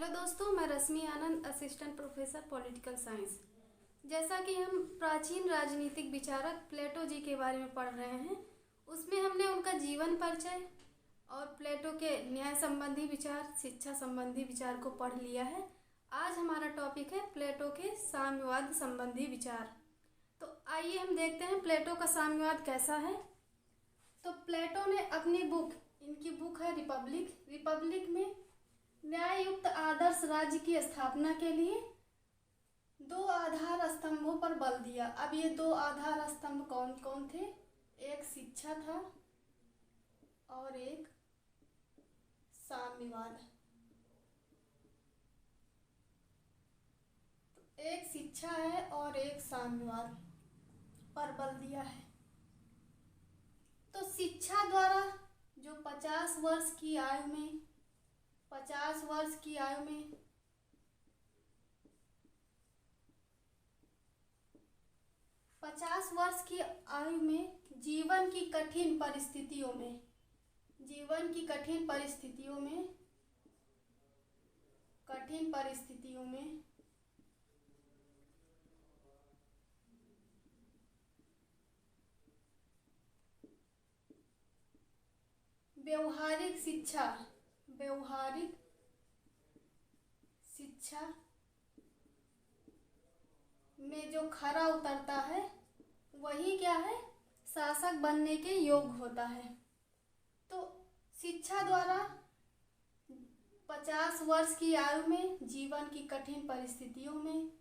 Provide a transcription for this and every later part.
Hello दोस्तों, मैं रश्मि आनंद, assistant professor political science. जैसा कि हम प्राचीन राजनीतिक विचारक प्लेटो जी के बारे में पढ़ रहे हैं, उसमें हमने उनका जीवन परिचय और प्लेटो के न्याय संबंधी विचार, शिक्षा संबंधी विचार को पढ़ लिया है। आज हमारा टॉपिक है प्लेटो के साम्यवाद संबंधी विचार। तो आइए हम देखते हैं प्लेटो का साम्यवाद कैसा है। तो प्लेटो ने अपनी इनकी बुक है रिपब्लिक में न्याययुक्त आदर्श राज्य की स्थापना के लिए दो आधार स्तंभों पर बल दिया। अब ये दो आधार स्तंभ कौन कौन थे? एक शिक्षा था और एक साम्यवाद। एक शिक्षा है और एक साम्यवाद पर बल दिया है। तो शिक्षा द्वारा जो 50 वर्ष की आयु में 50 वर्ष की आयु में जीवन की कठिन परिस्थितियों में व्यवहारिक शिक्षा में जो खरा उतरता है वही क्या है? शासक बनने के योग्य होता है। तो शिक्षा द्वारा 50 वर्ष की आयु में जीवन की कठिन परिस्थितियों में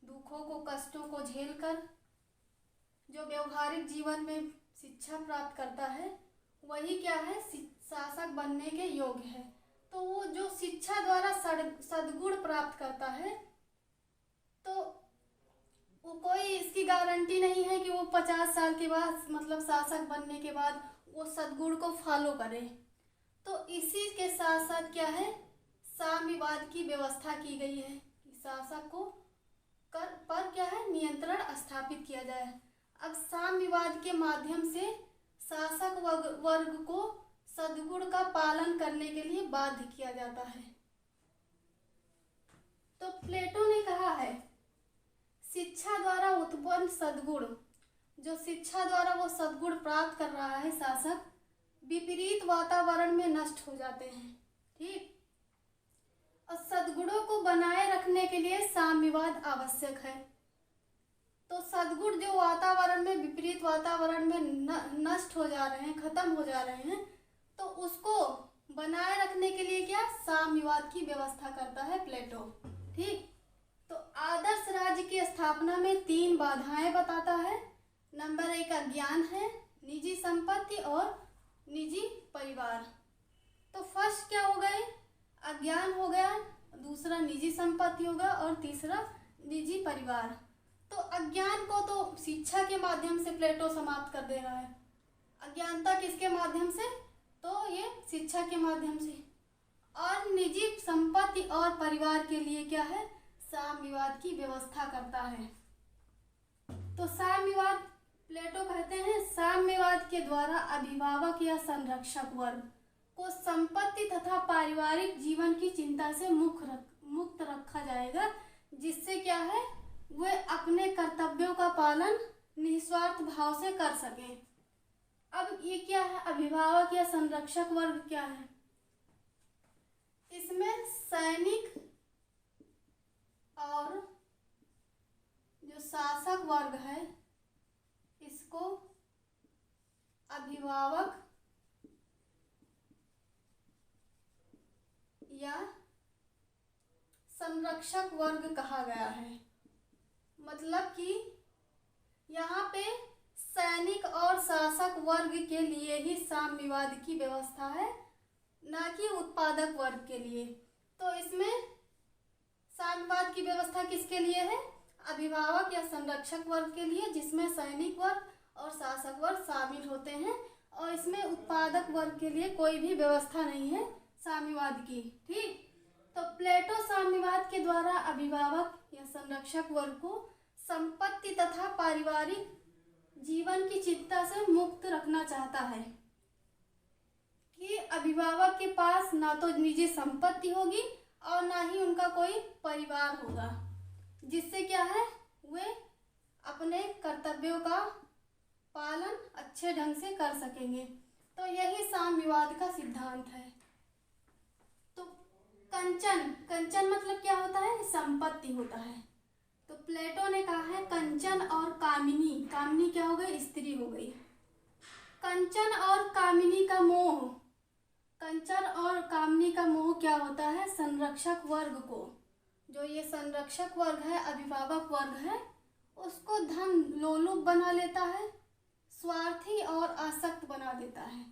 दुखों को, कष्टों को झेलकर जो व्यवहारिक जीवन में शिक्षा प्राप्त करता है वही क्या है? शासक बनने के योग्य है। तो वो जो शिक्षा द्वारा सद्गुण प्राप्त करता है, तो वो कोई इसकी गारंटी नहीं है कि वो 50 साल के बाद, मतलब शासक बनने के बाद, वो सद्गुण को फॉलो करे। तो इसी के साथ साथ क्या है? साम्यवाद की व्यवस्था की गई है कि शासक को पर क्या है? नियंत्रण स्थापित किया जाए। अब साम्यवाद के माध्यम से शासक वर्ग को सद्गुण का पालन करने के लिए बाध्य किया जाता है। तो प्लेटो ने कहा है शिक्षा द्वारा उत्पन्न सद्गुण, जो शिक्षा द्वारा वो सद्गुण प्राप्त कर रहा है शासक, विपरीत वातावरण में नष्ट हो जाते हैं। ठीक, और सद्गुणों को बनाए रखने के लिए साम्यवाद आवश्यक है। तो सद्गुण जो वातावरण में, विपरीत वातावरण में नष्ट हो जा रहे हैं, खत्म हो जा रहे हैं, तो उसको बनाए रखने के लिए क्या? साम्यवाद की व्यवस्था करता है प्लेटो। ठीक, तो आदर्श राज्य की स्थापना में 3 बाधाएं बताता है। नंबर 1 अज्ञान है, निजी संपत्ति और निजी परिवार। तो फर्स्ट क्या हो गए? अज्ञान हो गया, दूसरा निजी संपत्ति होगा और तीसरा निजी परिवार। तो अज्ञान को तो शिक्षा के माध्यम से प्लेटो समाप्त कर दे रहा है। अज्ञानता किसके माध्यम से? तो ये शिक्षा के माध्यम से। और निजी संपत्ति और परिवार के लिए क्या है? साम्यवाद की व्यवस्था करता है। तो साम्यवाद, प्लेटो कहते हैं साम्यवाद के द्वारा अभिभावक या संरक्षक वर्ग को संपत्ति तथा पारिवारिक जीवन की चिंता से मुक्त रखा जाएगा, जिससे क्या है? वे अपने कर्तव्यों का पालन निस्वार्थ भाव से कर सकें। अब ये क्या है? अभिभावक या संरक्षक वर्ग क्या है? इसमें सैनिक और जो शासक वर्ग है, इसको अभिभावक या संरक्षक वर्ग कहा गया है। मतलब कि यहाँ पे सैनिक और शासक वर्ग के लिए ही साम्यवाद की व्यवस्था है, ना कि उत्पादक वर्ग के लिए। तो इसमें साम्यवाद की व्यवस्था किसके लिए है? अभिभावक या संरक्षक वर्ग के लिए, जिसमें सैनिक वर्ग और शासक वर्ग शामिल होते हैं। और इसमें उत्पादक वर्ग के लिए कोई भी व्यवस्था नहीं है साम्यवाद की। ठीक, तो प्लेटो साम्यवाद के द्वारा अभिभावक या संरक्षक वर्ग को संपत्ति तथा पारिवारिक जीवन की चिंता से मुक्त रखना चाहता है कि अभिभावक के पास ना तो निजी संपत्ति होगी और ना ही उनका कोई परिवार होगा, जिससे क्या है वे अपने कर्तव्यों का पालन अच्छे ढंग से कर सकेंगे। तो यही साम्यवाद का सिद्धांत है। तो कंचन, कंचन मतलब क्या होता है? संपत्ति होता है। तो प्लेटो ने कहा है कंचन और कामिनी, कामिनी क्या हो गई? स्त्री हो गई। कंचन और कामिनी का मोह, कंचन और कामिनी का मोह क्या होता है? संरक्षक वर्ग को, जो ये संरक्षक वर्ग है, अभिभावक वर्ग है, उसको धन लोलुप बना लेता है, स्वार्थी और आसक्त बना देता है।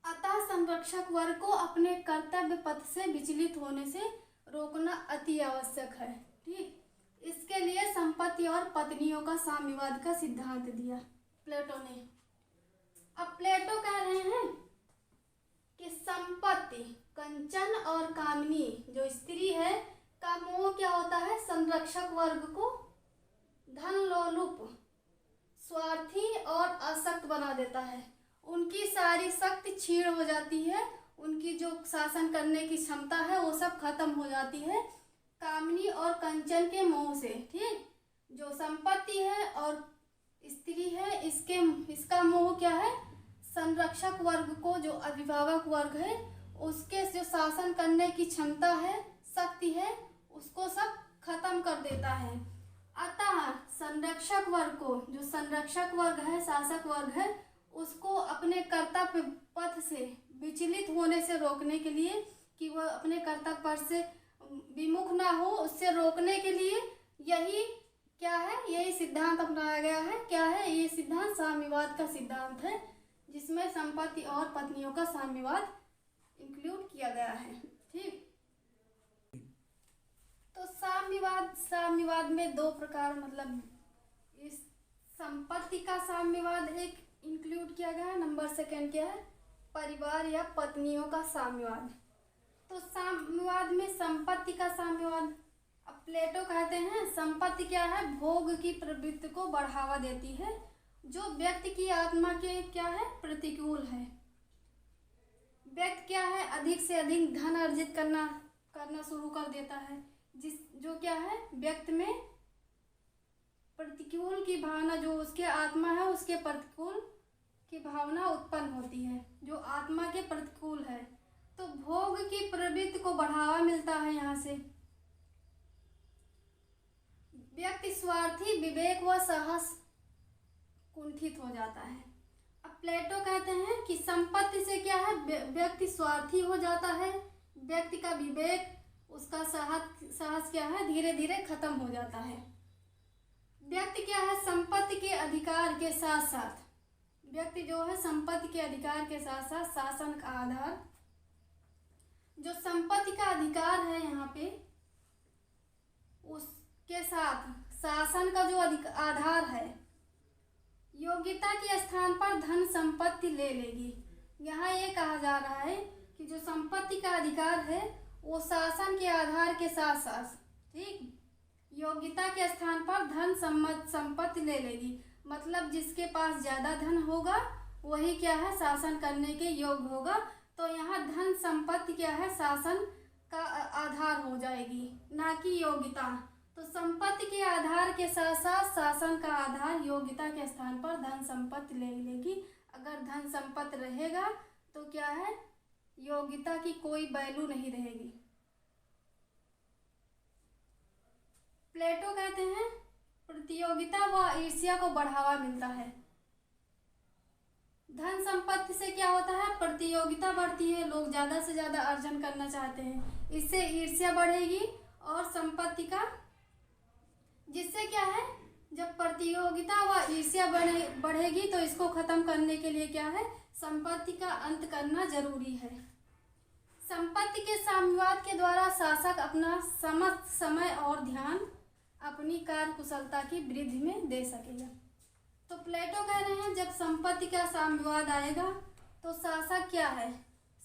अतः संरक्षक वर्ग को अपने कर्तव्य पथ से विचलित होने से रोकना अति आवश्यक है। ठीक, इसके लिए संपत्ति और पत्नियों का साम्यवाद का सिद्धांत दिया प्लेटो ने। अब प्लेटो कह रहे हैं कि संपत्ति, कंचन और कामिनी जो स्त्री है का मोह क्या होता है? संरक्षक वर्ग को धन लोलुप, स्वार्थी और आसक्त बना देता है। उनकी सारी शक्ति क्षीण हो जाती है, उनकी जो शासन करने की क्षमता है वो सब खत्म हो जाती है कामिनी और कंचन के मोह से। ठीक, जो संपत्ति है और स्त्री है, इसका मोह क्या है? संरक्षक वर्ग को, जो अभिभावक वर्ग है, उसके जो शासन करने की क्षमता है, शक्ति है, उसको सब खत्म कर देता है। अतः संरक्षक वर्ग को, जो संरक्षक वर्ग है, शासक वर्ग है, उसको अपने कर्तव्य पथ से विचलित होने से रोकने के लिए, कि वह अपने कर्तव्य पथ से विमुख ना हो, उससे रोकने के लिए यही क्या है? यही सिद्धांत अपनाया गया है। क्या है ये सिद्धांत? साम्यवाद का सिद्धांत है, जिसमें संपत्ति और पत्नियों का साम्यवाद इंक्लूड किया गया है। ठीक, तो साम्यवाद में दो प्रकार, मतलब इस संपत्ति का साम्यवाद एक इंक्लूड किया गया है। नंबर सेकंड क्या है? परिवार या पत्नियों का साम्यवाद। तो साम्यवाद में संपत्ति का साम्यवाद, अब प्लेटो कहते हैं संपत्ति क्या है? भोग की प्रवृत्ति को बढ़ावा देती है, जो व्यक्ति की आत्मा के क्या है? प्रतिकूल है। व्यक्ति क्या है? अधिक से अधिक धन अर्जित करना शुरू कर देता है, जो क्या है? व्यक्ति में प्रतिकूल की भावना, जो उसके आत्मा है उसके प्रतिकूल की भावना उत्पन्न होती है, जो आत्मा के प्रतिकूल है। तो भोग की प्रवृत्ति को बढ़ावा मिलता है यहाँ से। व्यक्ति स्वार्थी, विवेक व साहस कुंठित हो जाता है। अब प्लेटो कहते हैं कि संपत्ति से क्या है? व्यक्ति स्वार्थी हो जाता है, व्यक्ति का विवेक, उसका साहस क्या है? धीरे धीरे खत्म हो जाता है। व्यक्ति क्या है? संपत्ति के अधिकार के साथ साथ, व्यक्ति जो है संपत्ति के अधिकार के साथ साथ शासन का आधार, जो संपत्ति का अधिकार है यहाँ पे, उसके साथ शासन का जो आधार है, योग्यता के स्थान पर धन संपत्ति ले लेगी। यहाँ ये कहा जा रहा है कि जो संपत्ति का अधिकार है वो शासन के आधार के साथ साथ, ठीक, योग्यता के स्थान पर धन संपत्ति ले लेगी। मतलब जिसके पास ज्यादा धन होगा वही क्या है? शासन करने के योग्य होगा। तो यहाँ धन संपत्ति क्या है? शासन का आधार हो जाएगी, ना कि योग्यता। तो संपत्ति के आधार के साथ साथ शासन का आधार, योग्यता के स्थान पर धन संपत्ति ले लेगी। अगर धन संपत्ति रहेगा तो क्या है? योग्यता की कोई वैल्यू नहीं रहेगी। प्लेटो कहते हैं प्रतियोगिता व ईर्ष्या को बढ़ावा मिलता है। धन संपत्ति से क्या होता है? प्रतियोगिता बढ़ती है, लोग ज्यादा से ज्यादा अर्जन करना चाहते हैं, इससे ईर्ष्या बढ़ेगी। और संपत्ति का, जिससे क्या है? जब प्रतियोगिता व ईर्ष्या बढ़ेगी तो इसको खत्म करने के लिए क्या है? संपत्ति का अंत करना जरूरी है। संपत्ति के साम्यवाद के द्वारा शासक अपना समस्त समय और ध्यान अपनी कार्य कुशलता की वृद्धि में दे सकेगा। तो प्लेटो कह रहे हैं जब संपत्ति का साम्यवाद आएगा तो शासक क्या है?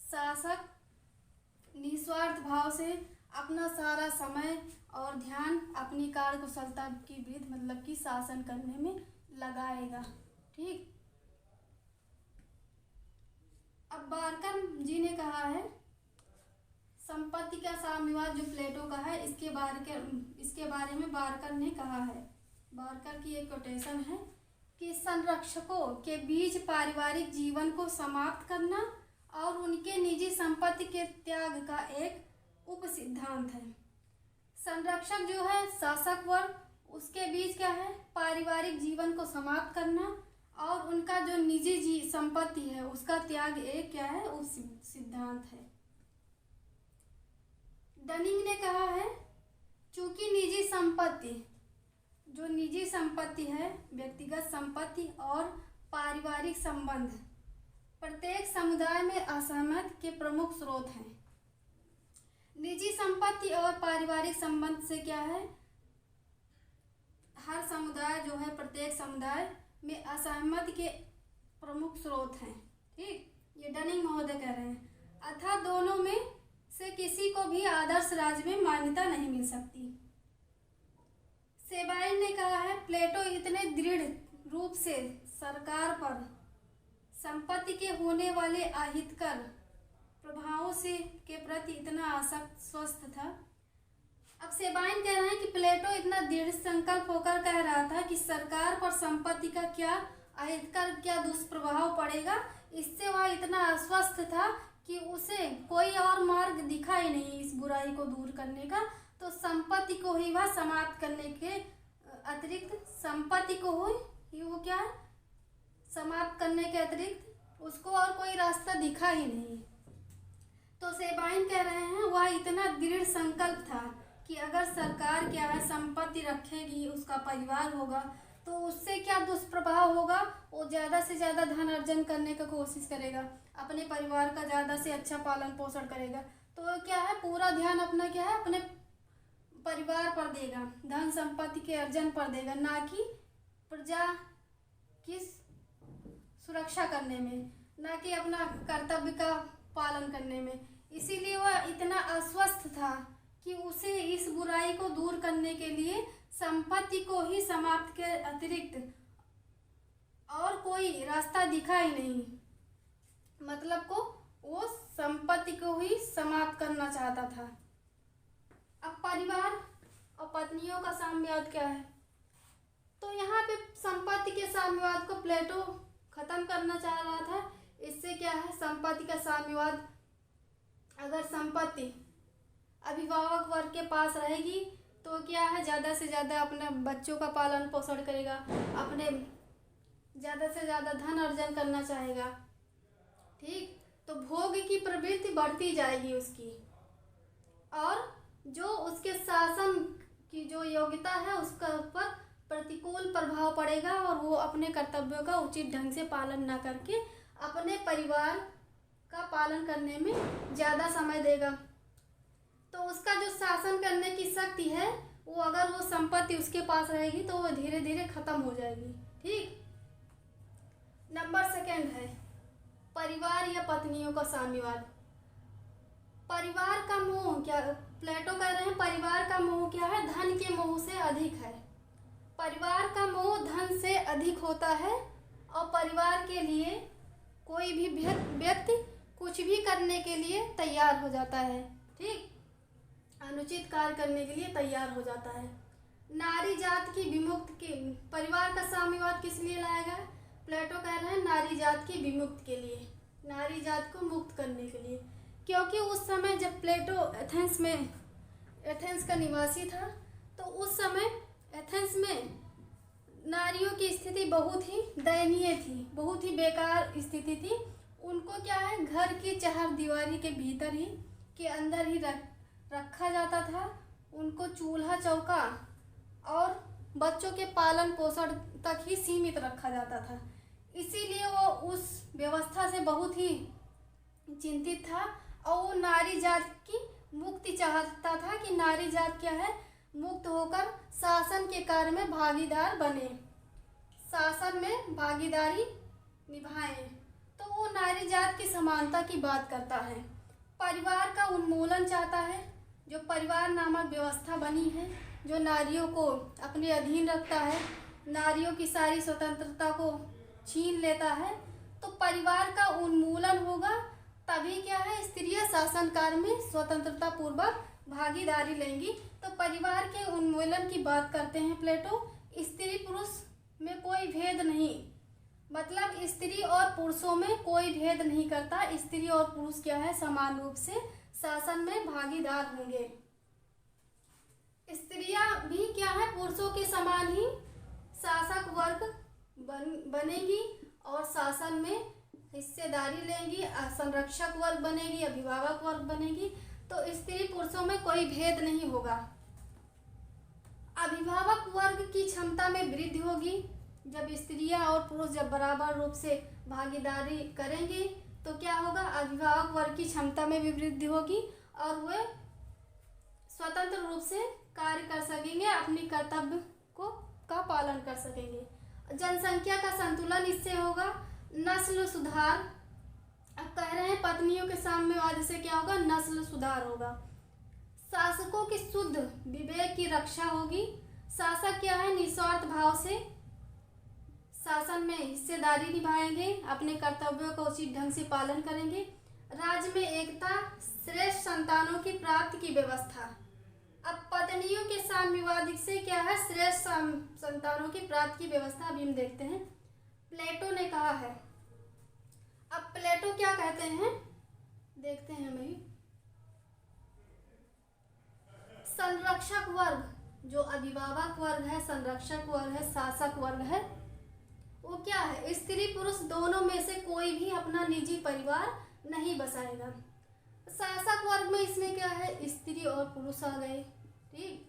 शासक निस्वार्थ भाव से अपना सारा समय और ध्यान अपनी कार्य कुशलता की वृद्धि, मतलब कि शासन करने में लगाएगा। ठीक, अब बारकर जी ने कहा है संपत्ति का साम्यवाद जो प्लेटो का है, इसके बारे में बारकर ने कहा है। बारकर की एक कोटेशन है कि संरक्षकों के बीच पारिवारिक जीवन को समाप्त करना और उनके निजी संपत्ति के त्याग का एक उपसिद्धांत है। संरक्षक जो है शासक वर्ग, उसके बीच क्या है, पारिवारिक जीवन को समाप्त करना और उनका जो निजी संपत्ति है उसका त्याग एक क्या है, उपसिद्धांत है। डनिंग ने कहा है चूंकि निजी संपत्ति है, व्यक्तिगत संपत्ति और पारिवारिक संबंध प्रत्येक समुदाय में असहमति के प्रमुख स्रोत हैं। निजी संपत्ति और पारिवारिक संबंध से क्या है, हर समुदाय जो है, प्रत्येक समुदाय में असहमति के प्रमुख स्रोत हैं। ठीक, ये डनिंग महोदय कह रहे हैं। अर्थात दोनों में से किसी को भी आदर्श राज्य में मान्यता नहीं मिल सकती। सेबाइन ने कहा है प्लेटो इतने दृढ़ रूप से सरकार पर संपत्ति के होने वाले अहितकर प्रभावों से के प्रति इतना आसक्त था। अब सेबाइन कह रहे हैं कि प्लेटो इतना दृढ़ संकल्प होकर कह रहा था कि सरकार पर संपत्ति का क्या अहितकर, क्या दुष्प्रभाव पड़ेगा, इससे वह इतना आश्वस्त था कि उसे कोई और मार्ग दिखा ही नहीं इस बुराई को दूर करने का। तो संपत्ति को ही वह समाप्त करने के अतिरिक्त, संपत्ति को ही वो क्या समाप्त करने के अतिरिक्त उसको और कोई रास्ता दिखा ही नहीं। तो सेबाइन कह रहे हैं वह इतना दृढ़ संकल्प था कि अगर सरकार क्या है संपत्ति रखेगी, उसका परिवार होगा, तो उससे क्या दुष्प्रभाव होगा, वो ज़्यादा से ज़्यादा धन अर्जन करने का कोशिश करेगा, अपने परिवार का ज़्यादा से अच्छा पालन पोषण करेगा। तो क्या है, पूरा ध्यान अपना क्या है, अपने परिवार पर देगा, धन संपत्ति के अर्जन पर देगा, ना कि प्रजा की सुरक्षा करने में, ना कि अपना कर्तव्य का पालन करने में। इसीलिए वह इतना आश्वस्त था कि उसे इस बुराई को दूर करने के लिए संपत्ति को ही समाप्त के अतिरिक्त और कोई रास्ता दिखा ही नहीं। मतलब को वो संपत्ति को ही समाप्त करना चाहता था। अब परिवार और पत्नियों का साम्यवाद क्या है, तो यहाँ पे संपत्ति के साम्यवाद को प्लेटो खत्म करना चाह रहा था। इससे क्या है, संपत्ति का साम्यवाद, अगर संपत्ति अभिभावक वर्ग के पास रहेगी तो क्या है, ज़्यादा से ज़्यादा अपने बच्चों का पालन पोषण करेगा, अपने ज़्यादा से ज़्यादा धन अर्जन करना चाहेगा। ठीक, तो भोग की प्रवृत्ति बढ़ती जाएगी उसकी, और जो उसके शासन की जो योग्यता है उसका ऊपर प्रतिकूल प्रभाव पड़ेगा और वो अपने कर्तव्यों का उचित ढंग से पालन ना करके अपने परिवार का पालन करने में ज़्यादा समय देगा। तो उसका जो शासन करने की शक्ति है वो, अगर वो संपत्ति उसके पास रहेगी तो वो धीरे धीरे खत्म हो जाएगी। ठीक, नंबर सेकंड है परिवार या पत्नियों का साम्यवाद। परिवार का मोह क्या, प्लेटो कह रहे हैं परिवार का मोह क्या है, धन के मोह से अधिक है। परिवार का मोह धन से अधिक होता है और परिवार के लिए कोई भी व्यक्ति कुछ भी करने के लिए तैयार हो जाता है। ठीक, अनुचित कार्य करने के लिए तैयार हो जाता है। नारी जात की विमुक्ति के, परिवार का साम्यवाद किस लिए लाया गया, प्लेटो कह रहे हैं नारी जात की विमुक्ति के लिए, नारी जात को मुक्त करने के लिए। क्योंकि उस समय जब प्लेटो एथेंस का निवासी था, तो उस समय एथेंस में नारियों की स्थिति बहुत ही दयनीय थी, बहुत ही बेकार स्थिति थी। उनको क्या है, घर की चारदीवारी के भीतर ही के अंदर ही रखा जाता था। उनको चूल्हा चौका और बच्चों के पालन पोषण तक ही सीमित रखा जाता था। इसीलिए वो उस व्यवस्था से बहुत ही चिंतित था और वो नारी जात की मुक्ति चाहता था कि नारी जात क्या है, मुक्त होकर शासन के कार्य में भागीदार बने, शासन में भागीदारी निभाएं। तो वो नारी जात की समानता की बात करता है। परिवार का उन्मूलन चाहता है, जो परिवार नामक व्यवस्था बनी है जो नारियों को अपने अधीन रखता है, नारियों की सारी स्वतंत्रता को छीन लेता है। तो परिवार का उन्मूलन होगा, तभी क्या है, स्त्रियां शासन कार्य में स्वतंत्रता पूर्वक भागीदारी लेंगी। तो परिवार के उन्मूलन की बात करते हैं प्लेटो। स्त्री पुरुष में कोई भेद नहीं, मतलब स्त्री और पुरुषों में कोई भेद नहीं करता। स्त्री और पुरुष क्या है, समान रूप से शासन में भागीदार होंगे। स्त्रियां भी क्या है, पुरुषों के समान ही शासक वर्ग बनेगी और शासन में हिस्सेदारी लेंगी, संरक्षक वर्ग बनेगी, अभिभावक वर्ग बनेगी। तो स्त्री पुरुषों में कोई भेद नहीं होगा। अभिभावक वर्ग की क्षमता में वृद्धि होगी। जब स्त्रियां और पुरुष जब बराबर रूप से भागीदारी करेंगे तो क्या होगा, अभिभावक वर्ग की क्षमता में भी वृद्धि होगी और वे स्वतंत्र रूप से कार्य कर सकेंगे, अपनी कर्तव्य का पालन कर सकेंगे। जनसंख्या का संतुलन इससे होगा। नस्ल सुधार, अब कह रहे हैं पत्नियों के साम्यवाद से क्या होगा, नस्ल सुधार होगा। शासकों की शुद्ध विवेक की रक्षा होगी। शासक क्या है, निस्वार्थ भाव से शासन में हिस्सेदारी निभाएंगे, अपने कर्तव्यों का उचित ढंग से पालन करेंगे। राज्य में एकता, श्रेष्ठ संतानों की प्राप्ति की व्यवस्था। अब पत्नियों के साम्यवाद से क्या है, श्रेष्ठ संतानों की प्राप्ति की व्यवस्था अभी हम देखते हैं। प्लेटो ने कहा है। अब प्लेटो क्या कहते हैं देखते हैं हम। संरक्षक वर्ग, जो अभिभावक वर्ग है, संरक्षक वर्ग है, शासक वर्ग है, वो क्या है, स्त्री पुरुष दोनों में से कोई भी अपना निजी परिवार नहीं बसाएगा। शासक वर्ग में इसमें क्या है, स्त्री और पुरुष आ गए। ठीक,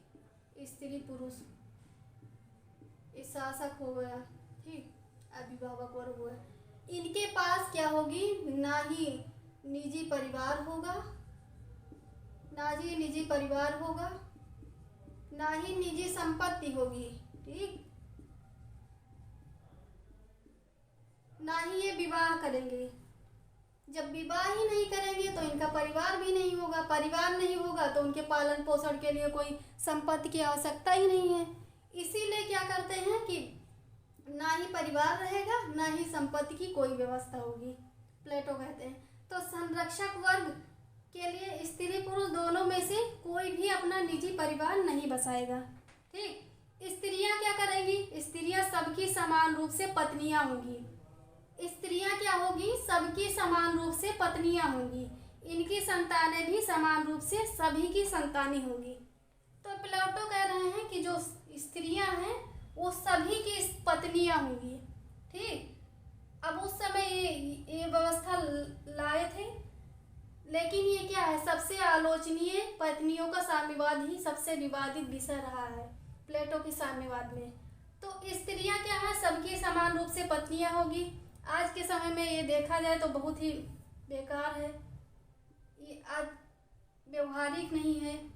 स्त्री पुरुष ये शासक हो गया। ठीक, अभिभावक वर्ग हुआ। इनके पास क्या होगी, ना ही निजी परिवार होगा, ना ही निजी परिवार होगा, ना ही निजी संपत्ति होगी। ठीक, ना ही ये विवाह करेंगे। जब विवाह ही नहीं करेंगे तो इनका परिवार भी नहीं होगा, परिवार नहीं होगा तो उनके पालन पोषण के लिए कोई संपत्ति की आवश्यकता ही नहीं है। इसीलिए क्या करते हैं कि ना ही परिवार रहेगा, ना ही संपत्ति की कोई व्यवस्था होगी, प्लेटो कहते हैं। तो संरक्षक वर्ग के लिए स्त्री पुरुष दोनों में से कोई भी अपना निजी परिवार नहीं बसाएगा। ठीक, स्त्रियां क्या करेंगी, स्त्रियां सबकी समान रूप से पत्नियां होंगी। स्त्रियां क्या होगी, सबकी समान रूप से पत्नियां होंगी। इनकी संतानें भी समान रूप से सभी की संतानें होंगी। तो प्लेटो कह रहे हैं कि जो स्त्रियां हैं वो सभी की पत्नियां होंगी। ठीक, अब उस समय ये व्यवस्था लाए थे, लेकिन ये क्या है, सबसे आलोचनीय पत्नियों का साम्यवाद ही सबसे विवादित विषय रहा है प्लेटो के साम्यवाद में। तो स्त्रियां क्या है, सबकी समान रूप से पत्नियां होगी। आज के समय में ये देखा जाए तो बहुत ही बेकार है, ये आज व्यवहारिक नहीं है।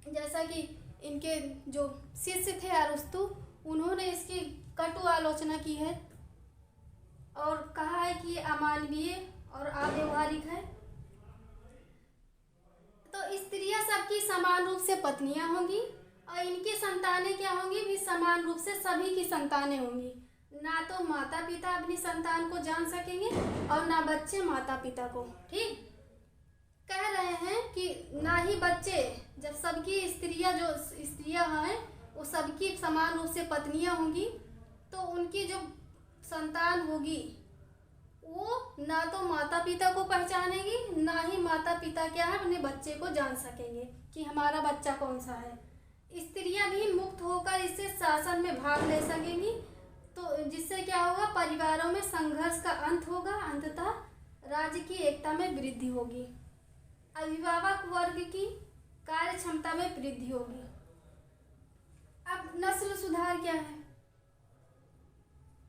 जैसा कि इनके जो शिष्य थे अरस्तु, उन्होंने इसकी कटु आलोचना की है और कहा है कि ये अमानवीय और अव्यवहारिक है। तो स्त्रियां सबकी समान रूप से पत्नियां होंगी और इनकी संतानें क्या होंगी, भी समान रूप से सभी की संतानें होंगी। ना तो माता पिता अपनी संतान को जान सकेंगे और ना बच्चे माता पिता को। ठीक, कह रहे हैं कि ना ही बच्चे, जब सबकी स्त्रियां हैं वो सबकी समान रूप से पत्नियां होंगी, तो उनकी जो संतान होगी वो ना तो माता पिता को पहचानेगी, ना ही माता पिता क्या है अपने बच्चे को जान सकेंगे कि हमारा बच्चा कौन सा है। स्त्रियां भी मुक्त होकर इससे शासन में भाग ले सकेंगी, तो जिससे क्या होगा, परिवारों में संघर्ष का अंत होगा, अंततः राज्य की एकता में वृद्धि होगी। अभिभावक वर्ग की कार्य क्षमता में वृद्धि होगी। अब नस्ल सुधार क्या है,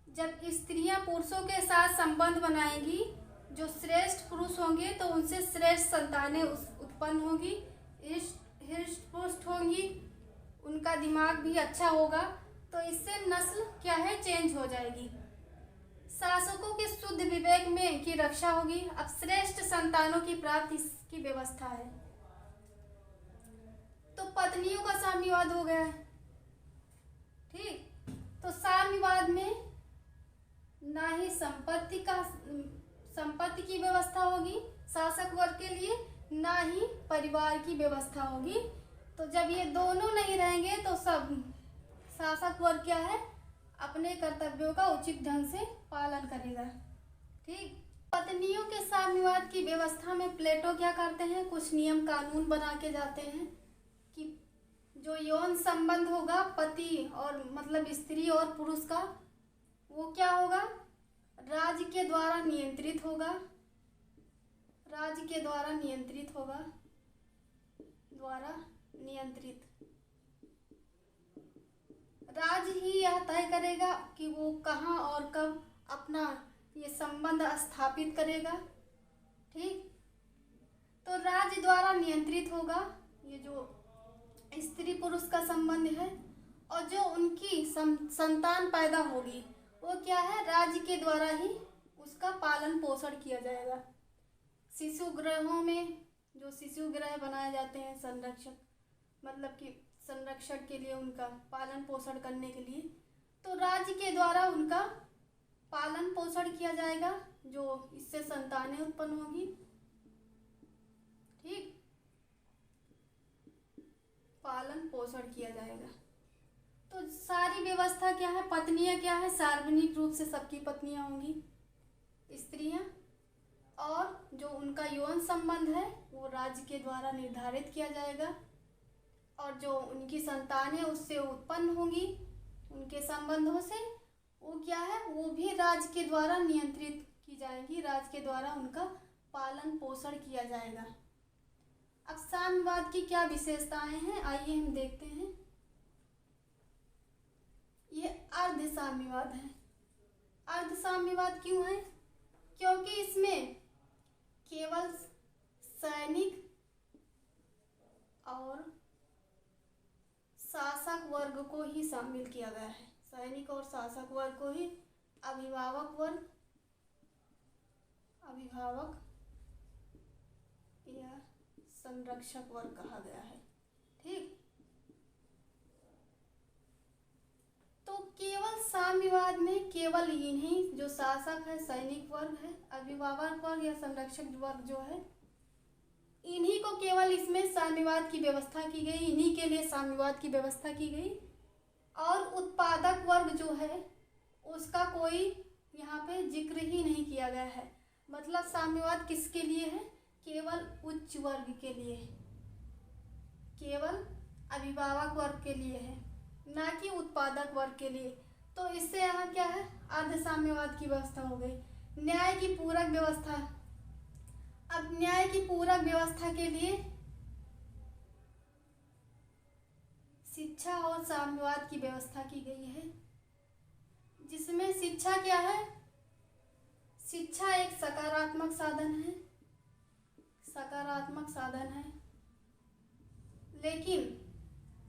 जब स्त्रियां पुरुषों के साथ संबंध बनाएंगी, जो श्रेष्ठ पुरुष होंगे तो उनसे श्रेष्ठ संतानें उत्पन्न होगी, हृष्ट पुष्ट होंगी, उनका दिमाग भी अच्छा होगा, तो इससे नस्ल क्या है, चेंज हो जाएगी। शासकों के शुद्ध विवेक में की रक्षा होगी। अब श्रेष्ठ संतानों की प्राप्ति की व्यवस्था है। तो पत्नियों का साम्यवाद हो गया है। ठीक, तो साम्यवाद में ना ही संपत्ति की व्यवस्था होगी, शासक वर्ग के लिए, ना ही परिवार की व्यवस्था होगी। तो जब ये दोनों नहीं रहेंगे तो सब शासक वर्ग क्या है, अपने कर्तव्यों का उचित ढंग से पालन करेगा। ठीक। पत्नियों के साम्यवाद की व्यवस्था में प्लेटो क्या करते हैं, कुछ नियम कानून बना के जाते हैं कि जो यौन संबंध होगा पति और मतलब स्त्री और पुरुष का, वो क्या होगा, राज्य के द्वारा नियंत्रित होगा। राज्य के द्वारा नियंत्रित होगा, द्वारा नियंत्रित। राज्य ही यह तय करेगा कि वो कहाँ और कब अपना ये संबंध स्थापित करेगा। ठीक। तो राज्य द्वारा नियंत्रित होगा ये जो स्त्री पुरुष का संबंध है, और जो उनकी संतान पैदा होगी वो क्या है, राज्य के द्वारा ही उसका पालन पोषण किया जाएगा। शिशु गृहों में जो शिशु गृह बनाए जाते हैं संरक्षक, मतलब कि संरक्षण के लिए, उनका पालन पोषण करने के लिए, तो राज्य के द्वारा उनका पालन पोषण किया जाएगा, जो इससे संतानें उत्पन्न होगी। ठीक। पालन पोषण किया जाएगा। तो सारी व्यवस्था क्या है, पत्नियां क्या है, सार्वजनिक रूप से सबकी पत्नियां होंगी, स्त्रियां, और जो उनका यौन संबंध है वो राज्य के द्वारा निर्धारित किया जाएगा, और जो उनकी संतानें उससे उत्पन्न होंगी उनके संबंधों से, वो क्या है, वो भी राज्य के द्वारा नियंत्रित की जाएंगी, राज्य के द्वारा उनका पालन पोषण किया जाएगा। अब साम्यवाद की क्या विशेषताएं हैं, आइए हम देखते हैं। ये अर्ध साम्यवाद है। अर्ध साम्यवाद क्यों है, क्योंकि इसमें केवल सैनिक और शासक वर्ग को ही शामिल किया गया है। सैनिक और शासक वर्ग को ही, अभिभावक वर्ग, अभिभावक या संरक्षक वर्ग कहा गया है। ठीक। तो केवल साम्यवाद में केवल इन्हीं जो शासक है, सैनिक वर्ग है, अभिभावक वर्ग या संरक्षक वर्ग जो है, इन्हीं को केवल इसमें साम्यवाद की व्यवस्था की गई, इन्हीं के लिए साम्यवाद की व्यवस्था की गई। और उत्पादक वर्ग जो है उसका कोई यहाँ पे जिक्र ही नहीं किया गया है। मतलब साम्यवाद किसके लिए है, केवल उच्च वर्ग के लिए, केवल अभिभावक वर्ग के लिए है, ना कि उत्पादक वर्ग के लिए। तो इससे यहाँ क्या है, अर्ध साम्यवाद की व्यवस्था हो गई। न्याय की पूरक व्यवस्था। अब न्याय की पूरक व्यवस्था के लिए शिक्षा और साम्यवाद की व्यवस्था की गई है, जिसमें शिक्षा क्या है, शिक्षा एक सकारात्मक साधन है, सकारात्मक साधन है। लेकिन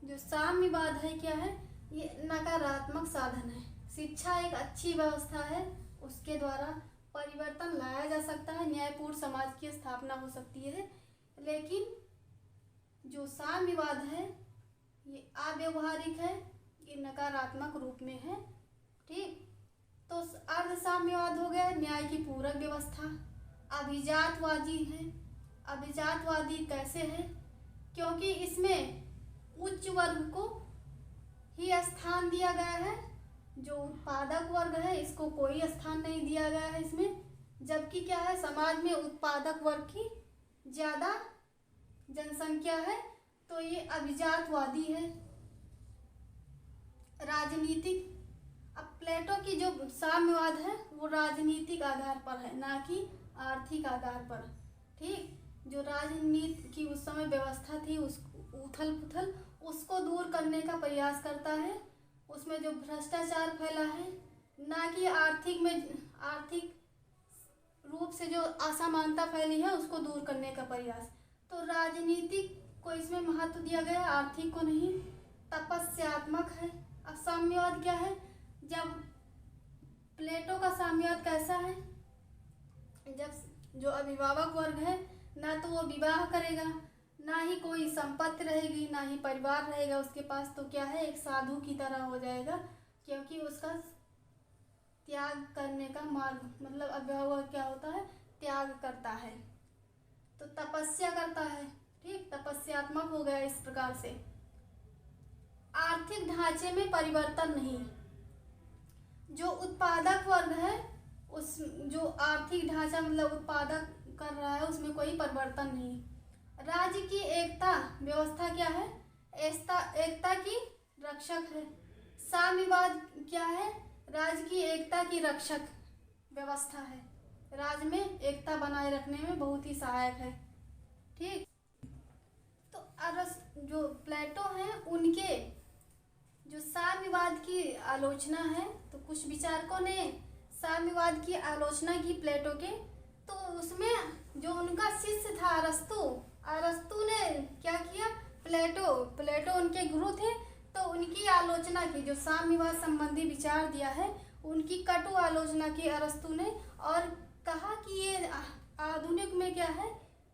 जो साम्यवाद है क्या है, ये नकारात्मक साधन है। शिक्षा एक अच्छी व्यवस्था है, उसके द्वारा परिवर्तन लाया जा सकता है, न्यायपूर्ण समाज की स्थापना हो सकती है। लेकिन जो साम्यवाद है ये अव्यवहारिक है, ये नकारात्मक रूप में है। ठीक। तो अर्ध साम्यवाद हो गया न्याय की पूरक व्यवस्था। अभिजातवादी है। अभिजातवादी कैसे है, क्योंकि इसमें उच्च वर्ग को ही स्थान दिया गया है, जो उत्पादक वर्ग है इसको कोई स्थान नहीं दिया गया है इसमें। जबकि क्या है, समाज में उत्पादक वर्ग की ज़्यादा जनसंख्या है, तो ये अभिजातवादी है। राजनीतिक, अब प्लेटो की जो साम्यवाद है वो राजनीतिक आधार पर है, ना कि आर्थिक आधार पर। ठीक। जो राजनीति की उस समय व्यवस्था थी, उस उथल पुथल, उसको दूर करने का प्रयास करता है। उसमें जो भ्रष्टाचार फैला है, ना कि आर्थिक रूप से जो असमानता फैली है उसको दूर करने का प्रयास। तो राजनीतिक को इसमें महत्व दिया गया, आर्थिक को नहीं। तपस्यात्मक है। अब साम्यवाद क्या है, जब प्लेटो का साम्यवाद कैसा है, जब जो अभिभावक वर्ग है ना तो वो विवाह करेगा, ना ही कोई संपत्ति रहेगी, ना ही परिवार रहेगा उसके पास, तो क्या है, एक साधु की तरह हो जाएगा, क्योंकि उसका त्याग करने का मार्ग, मतलब अभिभावक क्या होता है, त्याग करता है। तो तपस्या करता है। ठीक, तपस्यात्मक हो गया इस प्रकार से। आर्थिक ढांचे में परिवर्तन नहीं। जो उत्पादक वर्ग है उस जो आर्थिक ढांचा मतलब उत्पादक कर रहा है उसमें कोई परिवर्तन नहीं। राज्य की एकता व्यवस्था क्या है? एकता की रक्षक है। साम्यवाद क्या है? राज्य की एकता की रक्षक व्यवस्था है। राज्य में एकता बनाए रखने में बहुत ही सहायक है। ठीक, तो जो प्लेटो हैं उनके जो साम्यवाद की आलोचना है, तो कुछ विचारकों ने साम्यवाद की आलोचना की प्लेटो के, तो उसमें जो उनका शिष्य था अरस्तु ने क्या किया? प्लेटो उनके गुरु थे, तो उनकी आलोचना की। जो साम्यवाद संबंधी विचार दिया है उनकी कटु आलोचना की अरस्तु ने, और कहा कि ये आधुनिक में क्या है,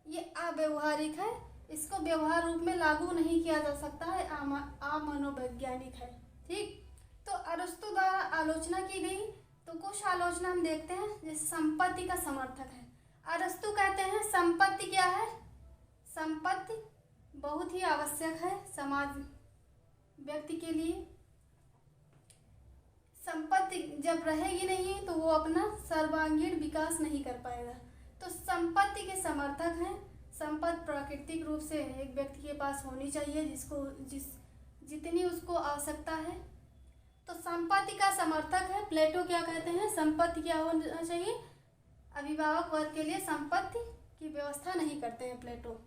ये अव्यवहारिक है, इसको व्यवहार रूप में लागू नहीं किया जा सकता है, अमनोवैज्ञानिक है। ठीक, तो अरस्तु द्वारा आलोचना की गई। तो कुछ आलोचना हम देखते हैं, जैसे संपत्ति का समर्थक है। अरस्तु कहते हैं संपत्ति क्या है? संपत्ति बहुत ही आवश्यक है समाज व्यक्ति के लिए। संपत्ति जब रहेगी नहीं तो वो अपना सर्वांगीण विकास नहीं कर पाएगा। तो संपत्ति के समर्थक हैं। संपत्ति प्राकृतिक रूप से एक व्यक्ति के पास होनी चाहिए, जितनी उसको आवश्यकता है। तो संपत्ति का समर्थक है। प्लेटो क्या कहते हैं? संपत्ति क्या होना चाहिए? अभिभावक वर्ग के लिए संपत्ति की व्यवस्था नहीं करते हैं प्लेटो।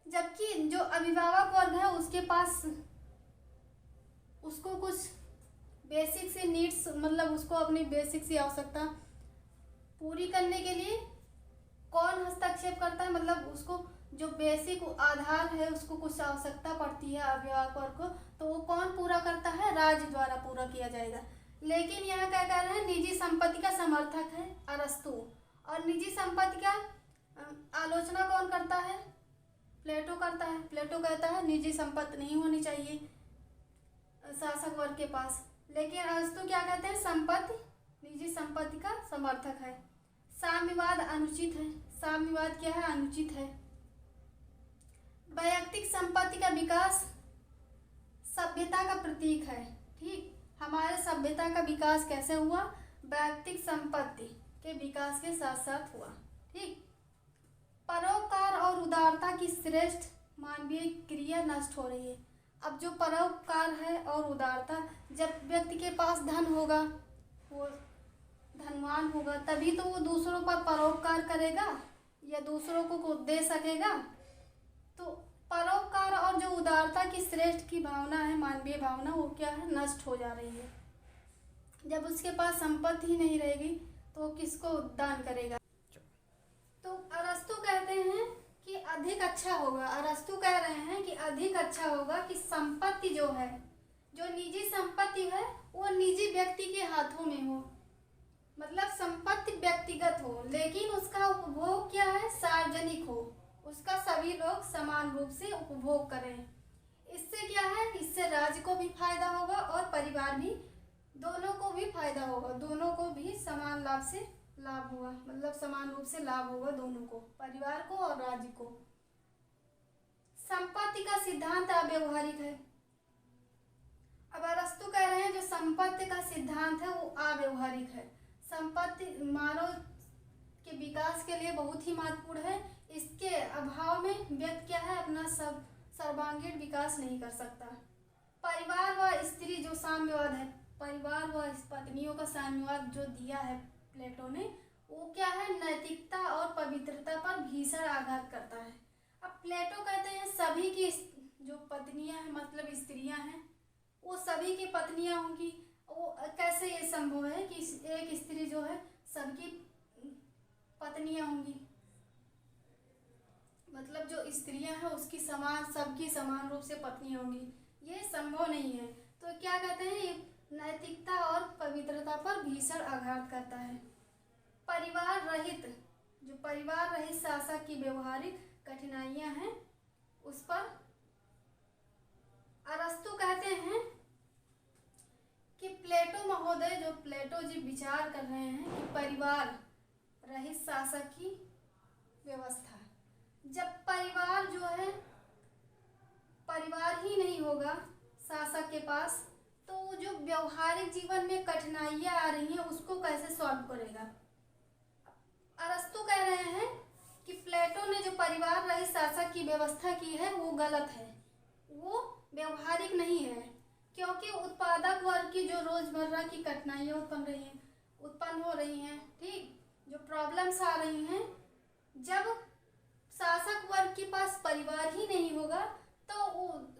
जबकि जो अभिभावक वर्ग है उसके पास उसको कुछ बेसिक सी नीड्स मतलब उसको अपनी बेसिक सी आवश्यकता पूरी करने के लिए कौन हस्तक्षेप करता है? मतलब उसको जो बेसिक आधार है उसको कुछ आवश्यकता पड़ती है अभिभावक वर्ग को, तो वो कौन पूरा करता है? राज्य द्वारा पूरा किया जाएगा। लेकिन यहाँ क्या कह रहे हैं? निजी संपत्ति का समर्थक है अरस्तु। और निजी संपत्ति का आलोचना कौन करता है? प्लेटो करता है। प्लेटो कहता है निजी संपत्ति नहीं होनी चाहिए शासक वर्ग के पास। लेकिन अरस्तु क्या कहते हैं? निजी संपत्ति का समर्थक है। साम्यवाद अनुचित है। साम्यवाद क्या है? अनुचित है। वैयक्तिक संपत्ति का विकास सभ्यता का प्रतीक है। ठीक, हमारे सभ्यता का विकास कैसे हुआ? वैयक्तिक संपत्ति के विकास के साथ साथ हुआ। ठीक, परोपकार और उदारता की श्रेष्ठ मानवीय क्रिया नष्ट हो रही है। अब जो परोपकार है और उदारता, जब व्यक्ति के पास धन होगा, वो धनवान होगा, तभी तो वो दूसरों पर परोपकार करेगा या दूसरों को दे सकेगा। तो परोपकार और जो उदारता की श्रेष्ठ की भावना है, मानवीय भावना, वो क्या है? नष्ट हो जा रही है। जब उसके पास संपत्ति ही नहीं रहेगी तो वो किसको दान करेगा? तो अरस्तु कहते हैं कि अधिक अच्छा होगा। अरस्तु कह रहे हैं कि अधिक अच्छा होगा कि संपत्ति जो है, जो निजी संपत्ति है, वो निजी व्यक्ति के हाथों में हो। मतलब संपत्ति व्यक्तिगत हो, लेकिन उसका उपभोग क्या है? सार्वजनिक हो। उसका सभी लोग समान रूप से उपभोग करें। इससे क्या है? इससे राज्य को भी फायदा होगा और परिवार भी, दोनों को भी फायदा होगा। दोनों को भी समान लाभ से लाभ होगा, मतलब समान रूप से लाभ होगा दोनों को, परिवार को और राज्य को। संपत्ति का सिद्धांत अव्यवहारिक है। अब अरस्तु कह रहे हैं जो संपत्ति का सिद्धांत है वो अव्यवहारिक है। संपत्ति मानव के विकास के लिए बहुत ही महत्वपूर्ण है। इसके अभाव में व्यक्ति क्या है? अपना सर्वांगीण विकास नहीं कर सकता। परिवार व स्त्री जो साम्यवाद है, परिवार व पत्नियों का साम्यवाद जो दिया है प्लेटो ने, वो क्या है? नैतिकता और पवित्रता पर भीषण आघात करता है। अब प्लेटो कहते हैं सभी की जो पत्नियां हैं, मतलब स्त्रियां हैं, वो सभी की पत्नियां होंगी। वो कैसे ये संभव है कि एक स्त्री जो है सबकी पत्नियां होंगी? मतलब जो स्त्रियां हैं उसकी सबकी समान रूप से पत्नियां होंगी, ये संभव नहीं है। तो क्या कहते हैं? ये नैतिकता और पवित्रता पर भीषण आघात करता है। परिवार रहित शासक की व्यवहारिक कठिनाइयां हैं, उस पर अरस्तु कहते हैं कि प्लेटो महोदय, जो प्लेटो जी विचार कर रहे हैं कि परिवार रहित शासक की व्यवस्था। जब परिवार जो है, परिवार ही नहीं होगा शासक के पास, तो वो जो व्यवहारिक जीवन में कठिनाइयां आ रही हैं उसको कैसे सॉल्व करेगा। अरस्तु कह रहे हैं कि प्लेटो ने जो परिवार रहित शासक की व्यवस्था की है वो गलत है, वो व्यवहारिक नहीं है, क्योंकि उत्पादक वर्ग की जो रोजमर्रा की कठिनाइयां उत्पन्न हो रही हैं, ठीक, जो प्रॉब्लम्स आ रही हैं, जब शासक वर्ग के पास परिवार ही नहीं होगा तो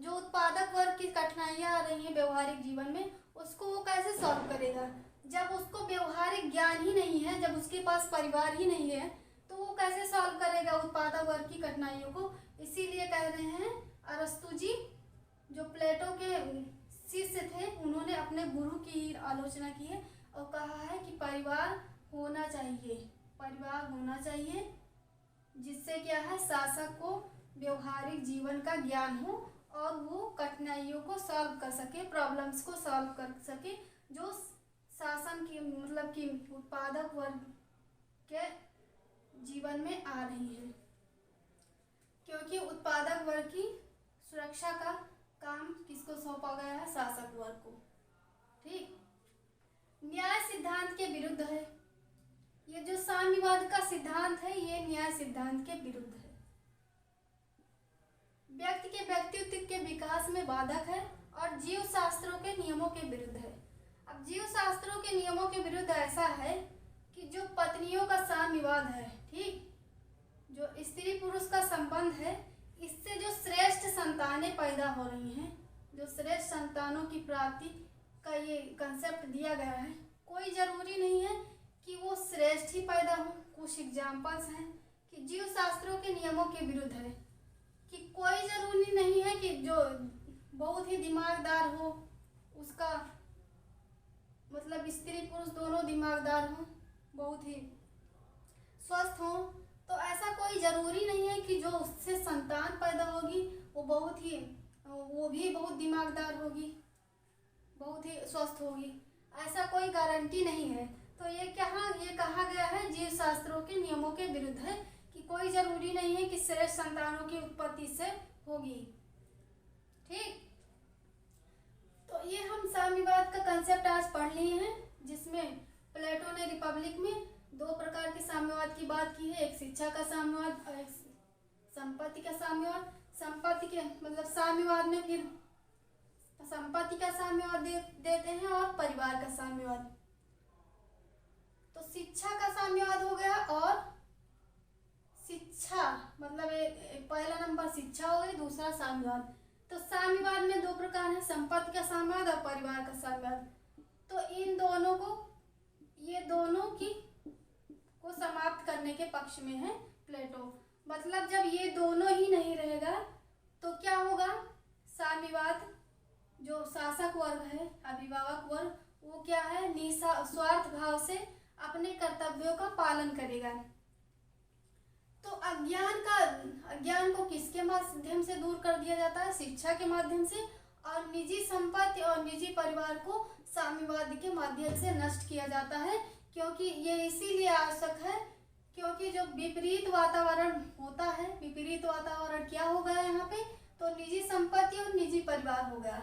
जो उत्पादक वर्ग की कठिनाइयां आ रही हैं व्यवहारिक जीवन में, उसको वो कैसे सॉल्व करेगा। जब उसको व्यवहारिक ज्ञान ही नहीं है, जब उसके पास परिवार ही नहीं है, तो वो कैसे सॉल्व करेगा उत्पादक वर्ग की कठिनाइयों को। इसीलिए कह रहे हैं अरस्तु जी, जो प्लेटो के शिष्य थे, उन्होंने अपने गुरु की आलोचना की है और कहा है कि परिवार होना चाहिए, परिवार होना चाहिए, जिससे क्या है, शासक को व्यवहारिक जीवन का ज्ञान हो और वो कठिनाइयों को सॉल्व कर सके, प्रॉब्लम्स को सॉल्व कर सके जो शासन की मतलब कि उत्पादक वर्ग के जीवन में आ रही है, क्योंकि उत्पादक वर्ग की सुरक्षा का काम किसको सौंपा गया है, शासक वर्ग को, ठीक। न्याय सिद्धांत के विरुद्ध है, ये जो साम्यवाद का सिद्धांत है ये न्याय सिद्धांत के विरुद्ध है, व्यक्ति के व्यक्तित्व के विकास में बाधक है और जीव शास्त्रों के नियमों के विरुद्ध है। अब जीव शास्त्रों के नियमों के विरुद्ध ऐसा है कि जो पत्नियों का साम्यवाद है, ठीक, जो स्त्री पुरुष का संबंध है, इससे जो श्रेष्ठ संतानें पैदा हो रही हैं, जो श्रेष्ठ संतानों की प्राप्ति का ये कंसेप्ट दिया गया है, कोई जरूरी नहीं है कि वो श्रेष्ठ ही पैदा हो। कुछ एग्जाम्पल्स हैं कि जीव शास्त्रों के नियमों के विरुद्ध है, कि कोई जरूरी नहीं है कि जो बहुत ही दिमागदार हो, उसका मतलब स्त्री पुरुष दोनों दिमागदार हो, बहुत ही स्वस्थ हो, तो ऐसा कोई जरूरी नहीं है कि जो उससे संतान पैदा होगी वो भी बहुत दिमागदार होगी, बहुत ही स्वस्थ होगी, ऐसा कोई गारंटी नहीं है। तो ये कहा गया है जीव शास्त्रों के नियमों के विरुद्ध है कि कोई जरूरी नहीं है कि श्रेष्ठ संतानों की उत्पत्ति से होगी, ठीक। तो ये हम साम्यवाद का कंसेप्ट आज पढ़ लिए हैं, जिसमें प्लेटो ने रिपब्लिक में दो प्रकार के साम्यवाद की बात की है, एक शिक्षा का साम्यवाद और एक संपत्ति का साम्यवाद। संपत्ति के मतलब साम्यवाद में फिर संपत्ति का साम्यवाद देते हैं और परिवार का साम्यवाद। तो शिक्षा का साम्यवाद हो गया, और शिक्षा मतलब पहला नंबर शिक्षा हो गई, दूसरा साम्यवाद। तो साम्यवाद में दो प्रकार है, संपत्ति का साम्यवाद और परिवार का साम्यवाद। तो इन दोनों को, ये दोनों की को समाप्त करने के पक्ष में है प्लेटो। मतलब जब ये दोनों ही नहीं रहेगा तो क्या होगा, साम्यवाद जो शासक वर्ग है, अभिभावक वर्ग, वो क्या है, निस्वार्थ भाव से अपने कर्तव्यों का पालन करेगा। तो अज्ञान को किसके माध्यम से दूर कर दिया जाता है, शिक्षा के माध्यम से, और निजी संपत्ति और निजी परिवार को साम्यवाद के माध्यम से नष्ट किया जाता है। क्योंकि ये इसीलिए आवश्यक है क्योंकि जो विपरीत वातावरण होता है, विपरीत वातावरण क्या हो गया यहाँ पे, तो निजी संपत्ति और निजी परिवार हो गया।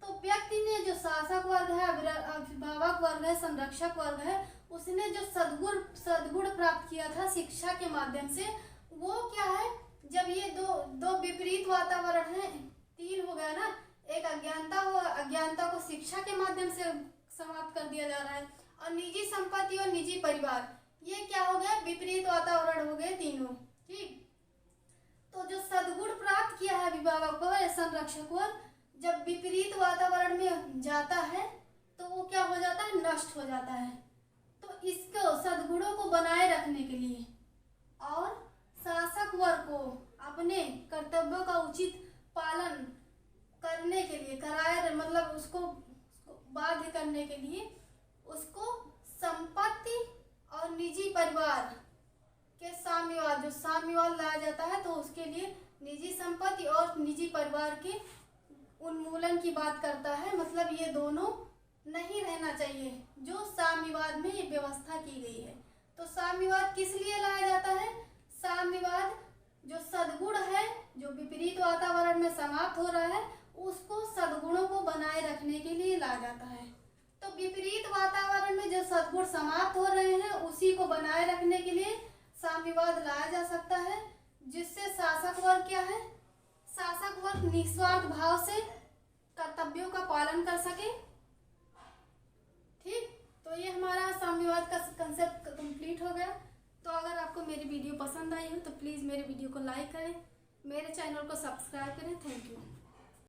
तो व्यक्ति ने जो शासक वर्ग है, अभिभावक वर्ग है, संरक्षक वर्ग है, उसने जो सद्गुण प्राप्त किया था शिक्षा के माध्यम से, वो क्या है, जब ये दो विपरीत वातावरण है, तीन हो गया ना, एक अज्ञानता को शिक्षा के माध्यम से समाप्त कर दिया जा रहा है, और निजी संपत्ति और निजी परिवार, ये क्या हो गया, विपरीत वातावरण हो गए तीनों, ठीक। तो जो सद्गुण प्राप्त किया है अभिभावक वर्ग या संरक्षक वर्ग, जब विपरीत वातावरण में जाता है तो वो क्या हो जाता है, नष्ट हो जाता है। तो इसको सद्गुणों को बनाए रखने के लिए और शासक वर्ग को अपने कर्तव्यों का उचित पालन करने के लिए मतलब उसको बाध्य करने के लिए उसको संपत्ति और निजी परिवार के साम्यवाद, जो साम्यवाद लाया जाता है, तो उसके लिए निजी संपत्ति और निजी परिवार के उन्मूलन की बात करता है। मतलब ये दोनों नहीं रहना चाहिए जो साम्यवाद में ये व्यवस्था की गई है। तो साम्यवाद किस लिए लाया जाता है, साम्यवाद जो सद्गुण है, जो विपरीत वातावरण में समाप्त हो रहा है, उसको सद्गुणों को बनाए रखने के लिए लाया जाता है। तो विपरीत वातावरण में जो सद्गुण समाप्त हो रहे हैं उसी को बनाए रखने के लिए साम्यवाद लाया जा सकता है, जिससे शासक वर्ग क्या है, शासक वर्ग निस्वार्थ भाव से कर्तव्यों का पालन कर सके। ठीक, तो ये हमारा साम्यवाद का कंसेप्ट कंप्लीट हो गया। तो अगर आपको मेरी वीडियो पसंद आई हो तो प्लीज़ मेरे वीडियो को लाइक करें, मेरे चैनल को सब्सक्राइब करें। Thank you.